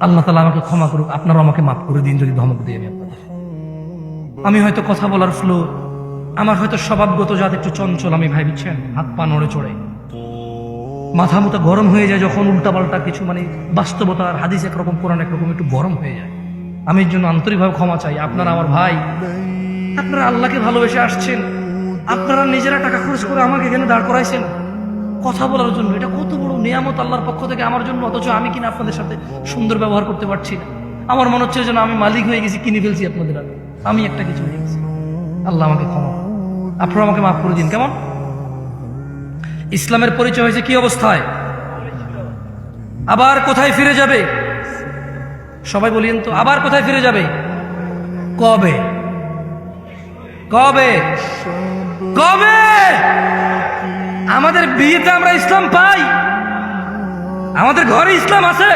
আল্লাহ তাআলা আমাকে ক্ষমা করুক, আপনারা আমাকে মাফ করে দিন যদি ধমক দিই আমি হয়তো কথা বলার ফ্লো, আমার হয়তো স্বভাবগত জাত একটু চঞ্চল, আমি ভাই বুঝছেন, হাত পা নড়ে চড়ে, মাথা মুথা গরম হয়ে যায় যখন উল্টাপাল্টা কিছু মানে বাস্তবতার হাদিস একরকম কোরআন একরকম একটু গরম হয়ে যায়। আমি এর জন্য আন্তরিকভাবে ক্ষমা চাই। আপনারা আমার ভাই, আপনারা আল্লাহকে ভালোবেসে আসছেন, আপনারা নিজেরা টাকা খরচ করে আমাকে এখানে দাঁড় করাইছেন কথা বলার জন্য। এটা কত বড় নিয়ামত আল্লাহর পক্ষ থেকে আমার জন্য, অথচ আমি কিনা আপনাদের সাথে সুন্দর ব্যবহার করতে পারছি না। আমার মনে হচ্ছে যেন আমি মালিক হয়ে গেছি, কিনে ফেলছি আপনাদের আগে, আমি একটা কিছু হয়ে গেছি। আল্লাহ আমাকে ক্ষমা, আপনারা আমাকে মাফ করে দিন। কেমন ইসলামের পরিচয় হয়েছে কি অবস্থায়, আবার কোথায় ফিরে যাবে? সবাই বলিয়েন তো, আবার কোথায় ফিরে যাবে? কবে কবে কবে? আমাদের বিয়েতে আমরা ইসলাম পাই, আমাদের ঘরে ইসলাম আছে।